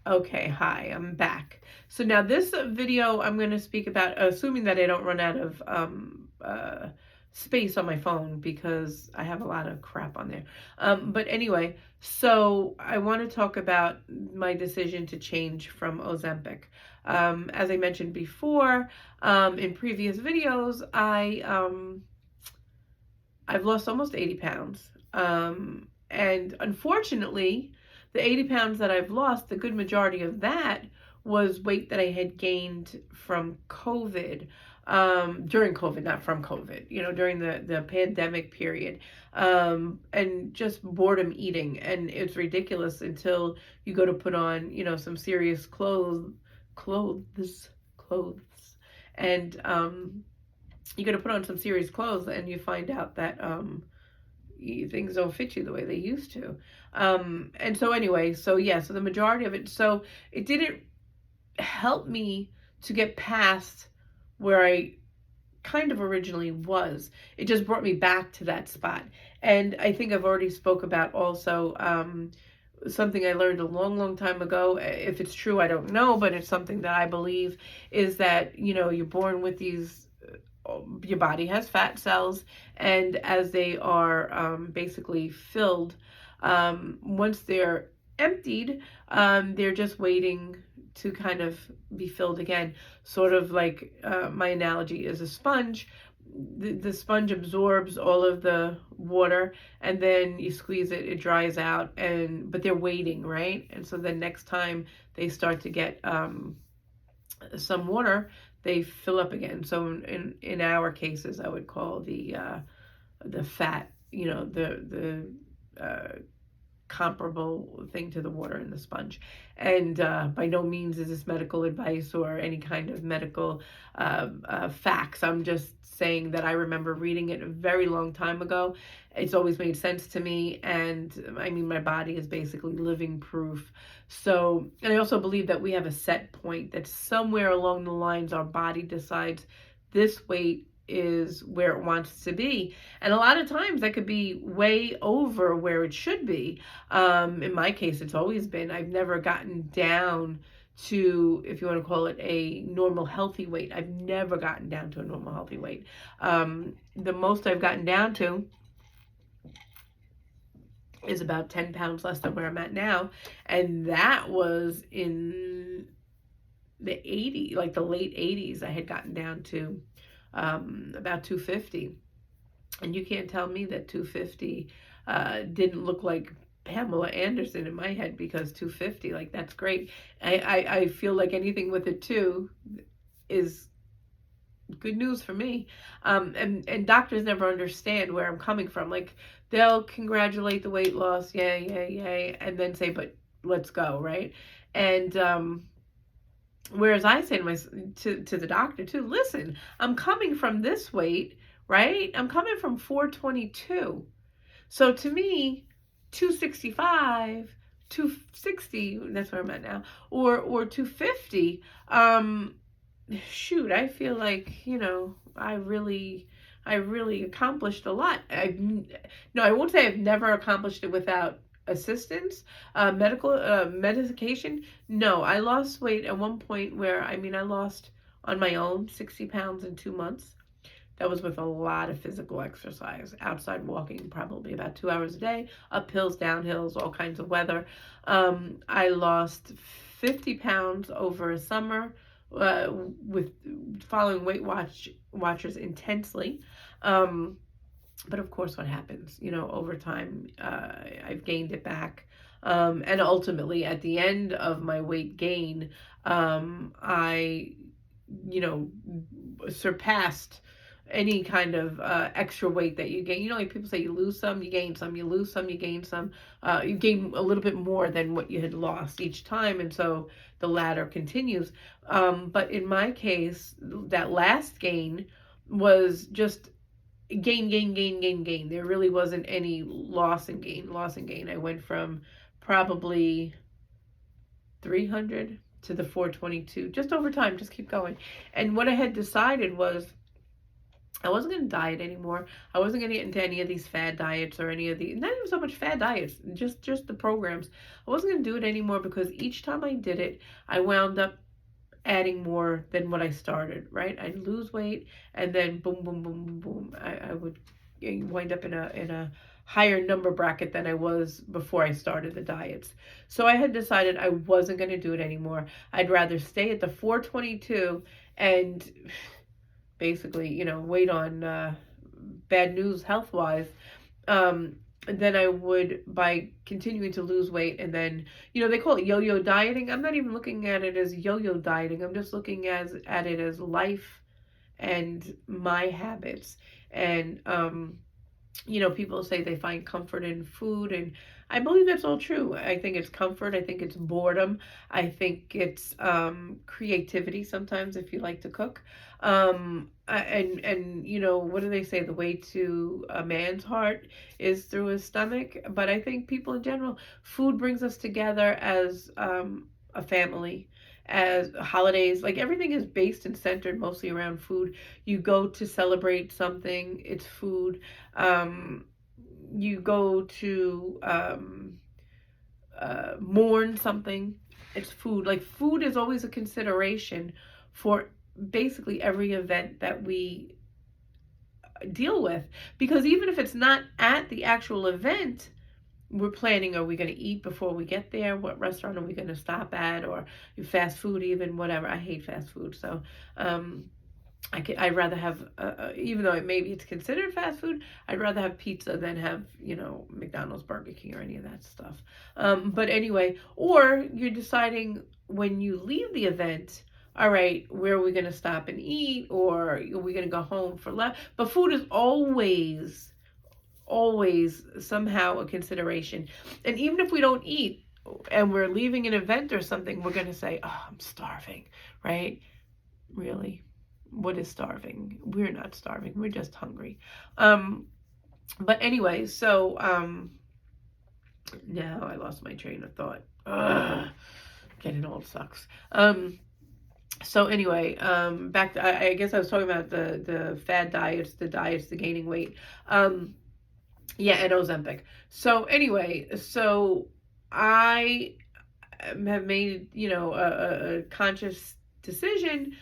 Okay, hi, I'm back. So now this video I'm going to speak about, assuming that I don't run out of space on my phone because I have a lot of crap on there. But anyway, so I want to talk about my decision to change from Ozempic. As I mentioned before, in previous videos, I've lost almost 80 pounds. And unfortunately, the 80 pounds that I've lost, the good majority of that was weight that I had gained from COVID, during COVID, not from COVID, during the pandemic period, and just boredom eating. And it's ridiculous until you go to put on, some serious clothes, clothes. And, you got to put on some serious clothes and you find out that things don't fit you the way they used to. And so anyway, so yeah, so the majority of it, so it didn't help me to get past where I kind of originally was. It just brought me back to that spot. And I think I've already spoke about also something I learned a long, long time ago. If it's true, I don't know, but it's something that I believe is that, you're born with these, your body has fat cells, and as they are basically filled, once they're emptied, they're just waiting to kind of be filled again. Sort of like, my analogy is a sponge. The sponge absorbs all of the water, and then you squeeze it, it dries out, but they're waiting, right? And so then next time they start to get some water, they fill up again. So in our cases, I would call the fat, the comparable thing to the water in the sponge. And by no means is this medical advice or any kind of medical facts. I'm just saying that I remember reading it a very long time ago. It's always made sense to me, and I mean, my body is basically living proof. So, and I also believe that we have a set point that somewhere along the lines our body decides this weight is where it wants to be. And a lot of times that could be way over where it should be. In my case, it's always been, I've never gotten down to, if you want to call it a normal healthy weight. I've never gotten down to a normal healthy weight. The most I've gotten down to is about 10 pounds less than where I'm at now. And that was in the 80s, like the late 80s. I had gotten down to about 250. And you can't tell me that 250 didn't look like Pamela Anderson in my head, because 250, like, that's great. I feel like anything with a 2 is good news for me. And doctors never understand where I'm coming from. Like, they'll congratulate the weight loss, yay, yay, yay, and then say, but let's go, right? And whereas I say to the doctor too, listen, I'm coming from this weight, right? I'm coming from 422. So to me, 265, 260, that's where I'm at now, or 250, shoot, I feel like, I really accomplished a lot. No, I won't say I've never accomplished it without assistance, medication. No, I lost weight at one point where, I lost on my own 60 pounds in 2 months. That was with a lot of physical exercise, outside walking probably about 2 hours a day, up hills, down hills, all kinds of weather. I lost 50 pounds over a summer, with following Weight Watchers intensely. But of course, what happens, over time, I've gained it back. And ultimately, at the end of my weight gain, I, surpassed any kind of extra weight that you gain. Like people say, you lose some, you gain some, you lose some, you gain some. You gain a little bit more than what you had lost each time, and so the ladder continues. But in my case, that last gain was just gain, gain, gain, gain, gain. There really wasn't any loss and gain. I went from probably 300 to the 422, just over time, just keep going. And what I had decided was, I wasn't going to diet anymore. I wasn't going to get into any of these fad diets or any of the, not even so much fad diets, just the programs. I wasn't going to do it anymore because each time I did it, I wound up adding more than what I started, right? I'd lose weight and then boom, boom, boom, boom, boom. I would wind up in a higher number bracket than I was before I started the diets. So I had decided I wasn't going to do it anymore. I'd rather stay at the 422 and basically, wait on bad news health wise, um, than I would by continuing to lose weight. And then, they call it yo-yo dieting. I'm not even looking at it as yo-yo dieting. I'm just looking at it as life and my habits. And people say they find comfort in food, and I believe that's all true. I think it's comfort. I think it's boredom. I think it's creativity sometimes if you like to cook. And what do they say? The way to a man's heart is through his stomach. But I think people in general, food brings us together as a family, as holidays. Like everything is based and centered mostly around food. You go to celebrate something, it's food. um, you go to mourn something, it's food. Like food is always a consideration for basically every event that we deal with, because even if it's not at the actual event, we're planning, are we going to eat before we get there, what restaurant are we going to stop at, or fast food, even whatever. I hate fast food. So um, I'd rather have, even though maybe it's considered fast food, I'd rather have pizza than have, McDonald's, Burger King, or any of that stuff. But anyway, or you're deciding when you leave the event, all right, where are we going to stop and eat, or are we going to go home for lunch? But food is always somehow a consideration. And even if we don't eat and we're leaving an event or something, we're going to say, oh, I'm starving, right? Really? What is starving? We're not starving. We're just hungry. But anyway, so now I lost my train of thought. Ugh, getting old sucks. So anyway, back to, I guess I was talking about the fad diets, the gaining weight. Yeah, and Ozempic. So anyway, so I have made, a conscious decision